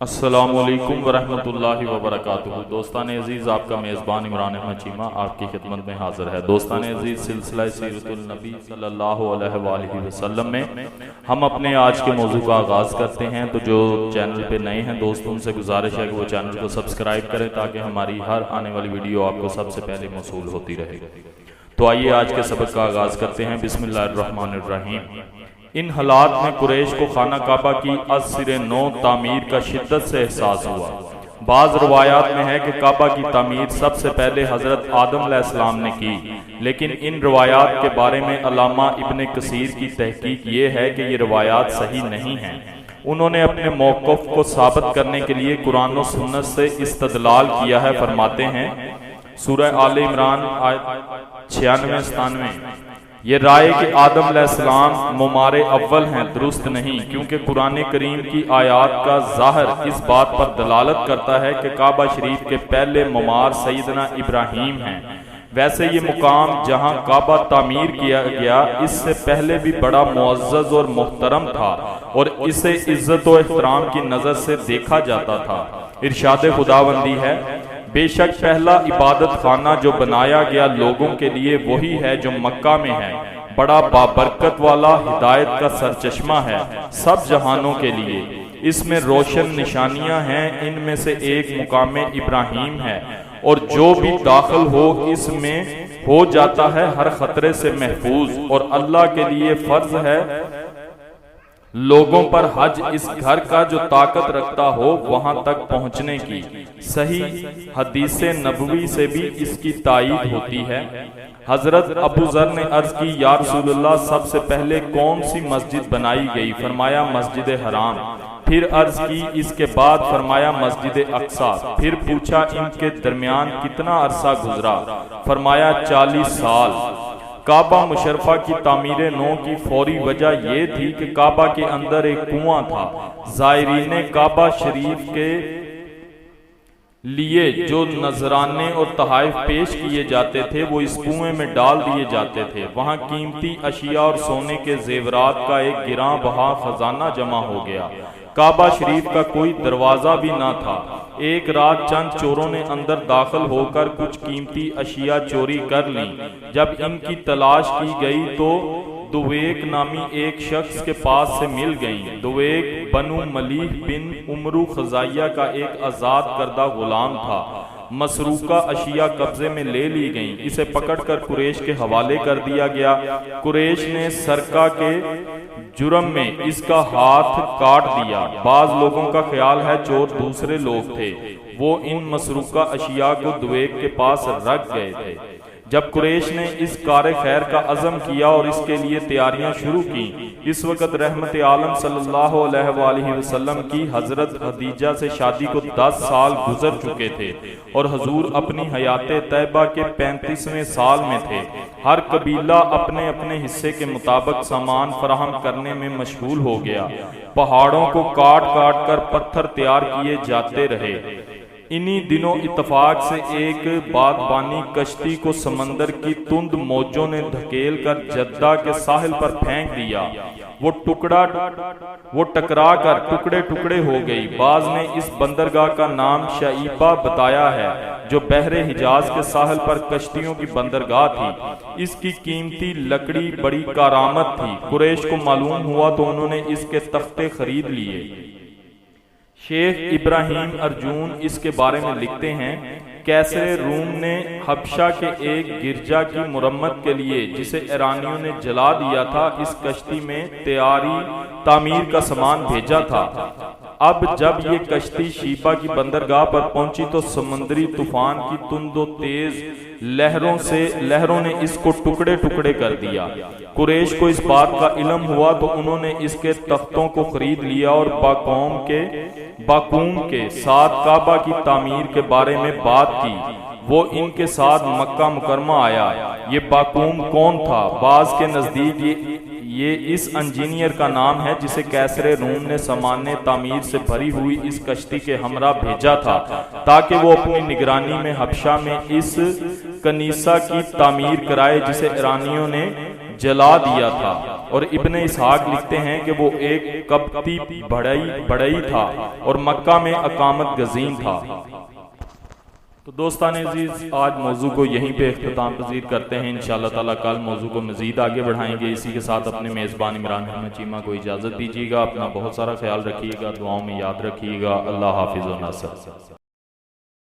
अस्सलामुअलैकुम वरहमतुल्लाहि वबरकातुहू। दोस्तान अजीज़, आपका मेज़बान इमरान अहमद चीमा आपकी खिदमत में हाज़िर है। दोस्तान अजीज़, सिलसिला सीरतुल नबी सल्लल्लाहु अलैहि वसल्लम में हम अपने आज के मौजू का आगाज़ करते हैं। तो जो चैनल पे नए हैं दोस्तों, उनसे गुजारिश है कि वो चैनल को सब्सक्राइब करें ताकि हमारी हर आने वाली वीडियो आपको सबसे पहले मौसूल होती रहे। तो आइए आज के सबक का आगाज़ करते हैं। बिस्मिल्लाहिर्रहमानिर्रहीम। इन हालात में कुरैश को खाना काबा की अज़-सिरे नौ तामीर का शिद्दत से एहसास हुआ। बाज़ रवायात में है कि काबा की तामीर सबसे पहले हज़रत आदम अलैहिस्सलाम ने की, लेकिन इन रवायात के बारे में अल्लामा इब्ने कसीर की तहकीक ये है कि ये रवायात सही नहीं हैं। उन्होंने अपने मौक़िफ़ को साबित करने के लिए कुरान और सुन्नत से इस्तदलाल किया है। फरमाते हैं सूरह आले इमरान आयत 96-97, ये राय कि आदम अलैहिस्सलाम मुमारे अव्वल हैं दुरुस्त नहीं, क्योंकि कुरान करीम की आयात का ज़ाहिर इस बात पर दलालत करता है कि काबा शरीफ के पहले मुमार सैयदना इब्राहीम हैं। वैसे ये मुकाम जहाँ काबा तामीर किया गया इससे पहले भी बड़ा मुअज़्ज़ज़ और मुहतरम था और इसे इज्जत और एहतराम की नज़र से देखा जाता था। इरशाद खुदावंदी है, बेशक पहला इबादत खाना जो बनाया गया लोगों के लिए वही है जो मक्का में है, बड़ा बाबरकत वाला हिदायत का सरचश्मा है सब जहानों के लिए। इसमें रोशन निशानियां हैं, इनमें से एक मुकाम इब्राहीम है और जो भी दाखिल हो इसमें हो जाता है हर खतरे से महफूज। और अल्लाह के लिए फर्ज है लोगों पर हज इस घर का जो ताकत रखता हो वहां तक पहुंचने की। सही हदीस नबवी से भी इसकी तायीद होती है। हजरत अबू ज़र ने अर्ज की, या रसूलुल्लाह, सबसे पहले कौन सी मस्जिद बनाई गई? फरमाया मस्जिद हराम। फिर अर्ज की, इसके बाद? फरमाया मस्जिद अक्सा। फिर पूछा, इनके दरमियान कितना अरसा गुजरा? फरमाया 40 साल। काबा मुशर्रफा की तामीर नौ की फौरी वजह यह थी कि काबा के अंदर एक कुआं था। ज़ायरीन काबा शरीफ के लिए जो नजराने और तहाइफ पेश किए जाते थे वो इस कुएं में डाल दिए जाते थे। वहां कीमती अशिया और सोने के जेवरात का एक गिरां बहा खजाना जमा हो गया। काबा शरीफ का कोई दरवाजा भी ना था। एक रात चंद चोरों ने अंदर दाखिल होकर कुछ कीमती अशिया चोरी कर ली। जब इनकी तलाश की गई तो दुवेक नामी एक शख्स के पास से मिल गईं। दुवेक बनु मलीह बिन उमरू खजाइया का एक आजाद करदा गुलाम था। मसरूका अशिया कब्जे में ले ली गईं। इसे पकड़कर कुरैश के हवाले कर दिया गया। कुरैश ने सरका के जुर्म में इसका हाथ काट दिया। बाज लोगों का ख्याल है चोर दूसरे लोग थे, वो इन मसरूका अशिया को दुवेक के पास रख गए थे। जब कुरैश ने इस कार खैर का अज़म किया और इसके लिए तैयारियां शुरू की, इस वक्त रहमत आलम सल्लल्लाहु अलैहि वसल्लम की हजरत खदीजा से शादी को 10 साल गुजर चुके थे और हजूर अपनी हयात तैयबा के 35वें साल में थे। हर कबीला अपने अपने हिस्से के मुताबिक सामान फराहम करने में मशगूल हो गया। पहाड़ों को काट काट कर पत्थर तैयार किए जाते रहे। इन्हीं दिनों इत्तफाक से एक बागबानी कश्ती को समंदर की तुंद मौजों ने धकेल कर जद्दा के साहिल पर फेंक दिया। वो टकरा कर टुकड़े टुकड़े हो गई। बाज ने इस बंदरगाह का नाम शईबा बताया है, जो बहरे हिजाज के साहिल पर कश्तियों की बंदरगाह थी। इसकी कीमती लकड़ी बड़ी कारामत थी। कुरैश को मालूम हुआ तो उन्होंने इसके तख्ते खरीद लिए। शेख इब्राहिम अर्जून इसके बारे में लिखते हैं, कैसरे रूम ने हबशा के एक गिरजा की मुरम्मत के लिए, जिसे ईरानियों ने जला दिया था, इस कश्ती में तैयारी तामीर का सामान भेजा था। अब जब ये कश्ती शीबा की बंदरगाह पर पहुंची तो समुद्री तूफान की तुंदो तेज लहरों ने इसको टुकड़े टुकड़े कर दिया। कुरैश को इस बात का इल्म हुआ तो उन्होंने इसके तख्तों को खरीद लिया और बाकूम के साथ काबा की तामीर के बारे में बात की। वो इनके साथ मक्का मुकरमा आया। ये बाकूम कौन था? बाज के नजदीक ये इस इंजीनियर का नाम है जिसे कैसरे रूम ने सामान्य तामीर से भरी हुई इस कश्ती के हमरा भेजा था, ताकि वो अपनी निगरानी में हबशा में इस कनीसा की तामीर कराए जिसे ईरानियों ने जला दिया था। और इब्ने इसहाक लिखते हैं कि वो एक कब्ती बढ़ई था और मक्का में अकामत गजीन था। तो दोस्तान अजीज, आज मौजू को यहीं पे इख्तिताम पजीर करते हैं। इंशाअल्लाह ताला कल मौजू को मजीद आगे बढ़ाएंगे। इसी के साथ अपने मेज़बान इमरान अहमद चीमा को इजाज़त दीजिएगा। अपना बहुत सारा ख्याल रखिएगा, दुआओं में याद रखिएगा। अल्लाह हाफिज़ व नासर।